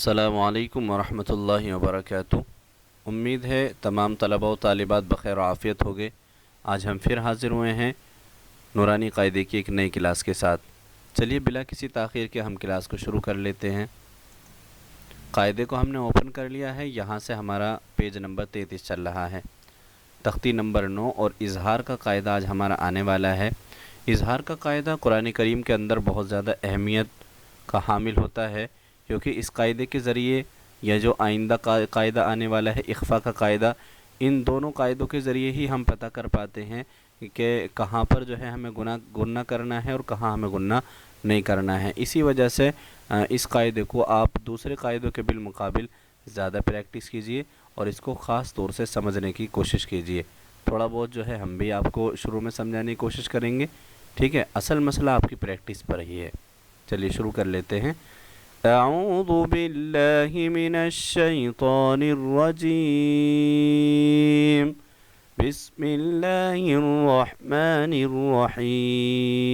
السلام علیکم ورحمۃ اللہ وبرکاتہ۔ امید ہے تمام طلباء و طالبات بخیر و عافیت ہوگے۔ آج ہم پھر حاضر ہوئے ہیں نورانی قاعدے کی ایک نئی کلاس کے ساتھ۔ چلیے بلا کسی تاخیر کے ہم کلاس کو شروع کر لیتے ہیں۔ قاعدے کو ہم نے اوپن کر لیا ہے، یہاں سے ہمارا پیج نمبر 33 چل رہا ہے، تختی نمبر 9، اور اظہار کا قاعدہ آج ہمارا آنے والا ہے۔ اظہار کا قاعدہ قرآن کریم کے اندر بہت زیادہ اہمیت کا حامل ہوتا ہے، کیونکہ اس قاعدے کے ذریعے یا جو آئندہ قاعدہ آنے والا ہے اخفاء کا قاعدہ، ان دونوں قاعدوں کے ذریعے ہی ہم پتہ کر پاتے ہیں کہ کہاں پر جو ہے ہمیں گناہ کرنا ہے اور کہاں ہمیں گناہ نہیں کرنا ہے۔ اسی وجہ سے اس قاعدے کو آپ دوسرے قاعدوں کے بالمقابل زیادہ پریکٹس کیجئے اور اس کو خاص طور سے سمجھنے کی کوشش کیجئے۔ تھوڑا بہت جو ہے ہم بھی آپ کو شروع میں سمجھانے کی کوشش کریں گے، ٹھیک ہے؟ اصل مسئلہ آپ کی پریکٹس پر ہی ہے۔ چلیے شروع کر لیتے ہیں۔ اعوذ باللہ من الشیطان الرجیم، بسم اللہ الرحمن الرحیم۔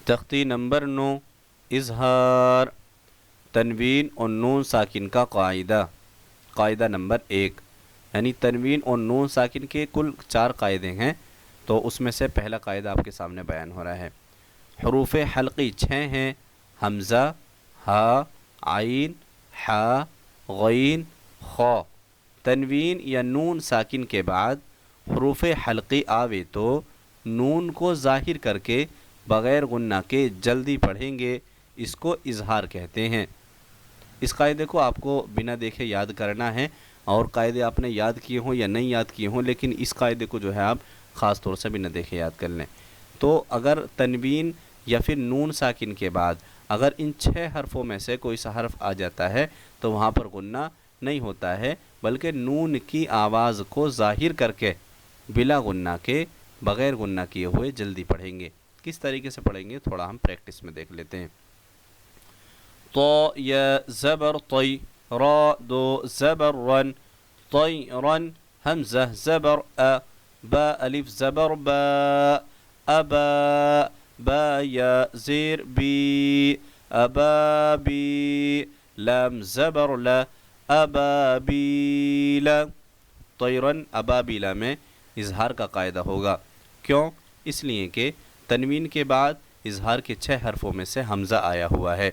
تختی نمبر 9، اظہار، تنوین اور نون ساکن کا قاعدہ۔ قاعدہ نمبر 1، یعنی تنوین اور نون ساکن کے کل 4 قاعدے ہیں، تو اس میں سے پہلا قاعدہ آپ کے سامنے بیان ہو رہا ہے۔ حروف حلقی 6 ہیں: حمزہ، ہا، عین، حا، غین، خا۔ تنوین یا نون ساکن کے بعد حروف حلقی آوے تو نون کو ظاہر کر کے بغیر غنہ کے جلدی پڑھیں گے، اس کو اظہار کہتے ہیں۔ اس قاعدے کو آپ کو بنا دیکھے یاد کرنا ہے، اور قاعدے آپ نے یاد کیے ہوں یا نہیں یاد کیے ہوں، لیکن اس قاعدے کو جو ہے آپ خاص طور سے بنا دیکھے یاد کر لیں۔ تو اگر تنوین یا پھر نون ساکن کے بعد اگر ان 6 حرفوں میں سے کوئی سا حرف آ جاتا ہے تو وہاں پر غنہ نہیں ہوتا ہے، بلکہ نون کی آواز کو ظاہر کر کے بلا غنہ کے، بغیر غنہ کیے ہوئے جلدی پڑھیں گے۔ کس طریقے سے پڑھیں گے تھوڑا ہم پریکٹس میں دیکھ لیتے ہیں۔ تو یا زبر طی، را دو زبر رن، طی رن، حمزہ زبر ا، با الف زبر با، ابا، با یا زیر بی، ابابی، لام زبر ل، ابابیل۔ طیرن ابابیلا میں اظہار کا قاعدہ ہوگا۔ کیوں؟ اس لیے کہ تنوین کے بعد اظہار کے 6 حرفوں میں سے حمزہ آیا ہوا ہے۔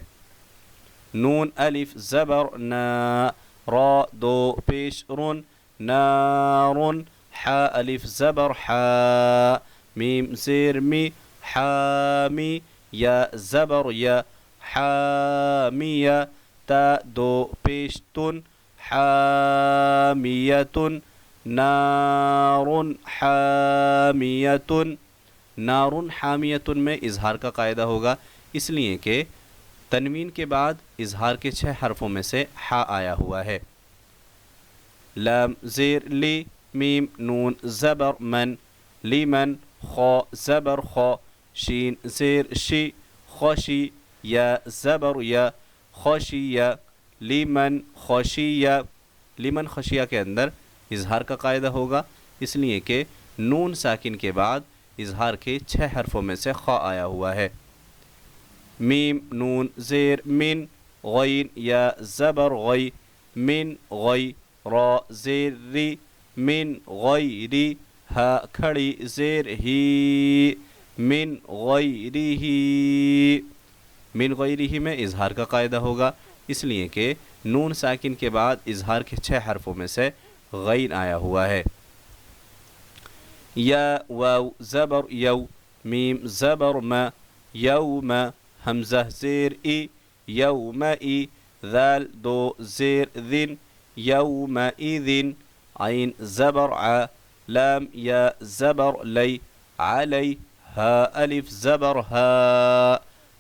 نون الف زبر نا، را دو پیش رن، نارن، حا الف زبر حا، میم زیر می، حامی، یا زبر یا، حامیہ، تا دو پیش تن، حامیتن، نارن حامیتن۔ نارن حامیتن میں اظہار کا قاعدہ ہوگا، اس لیے کہ تنوین کے بعد اظہار کے 6 حرفوں میں سے حا آیا ہوا ہے۔ لام زیر لی، میم نون زبر من، لیمن، خا زبر خا، شین زیر شی، خوشی، یا زبر یا، خوشیہ، لیمن خوشیہ۔ لیمن خشیہ کے اندر اظہار کا قاعدہ ہوگا، اس لیے کہ نون ساکن کے بعد اظہار کے 6 حرفوں میں سے خا آیا ہوا ہے۔ میم نون زیر من، غین یا زبر غی، من غی، را زیر ری، من غیری، ہا کھڑی زیر ہی، من غیرہی۔ من غیرہی میں اظہار کا قاعدہ ہوگا، اس لیے کہ نون ساکن کے بعد اظہار کے 6 حرفوں میں سے غین آیا ہوا ہے۔ یا واو زبر یو، میم زبر ما، یوم، حمزہ زیر ای، یوم ای، ذال دو زیر ذن، یوم ایذن، عین زبر ع، لام یا زبر لی، علی، ہا الف زبر ہا،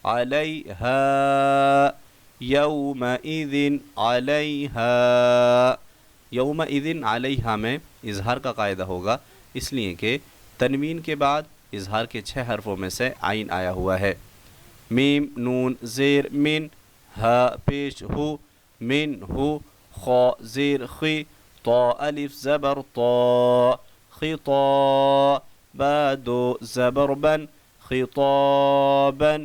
علیہا، یومئذ علیہا۔ یومئذ علیہا میں اظہار کا قاعدہ ہوگا، اس لیے کہ تنوین کے بعد اظہار کے 6 حرفوں میں سے عین آیا ہوا ہے۔ میم نون زیر من، ہا پیش ہو، من ہو، خا زیر خی، طا الف زبر طا، خطا، با دو زبر بن، خطابن،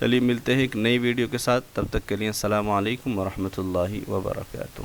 چلیے ملتے ہیں ایک نئی ویڈیو کے ساتھ، تب تک کے لیے السلام علیکم ورحمۃ اللہ وبرکاتہ۔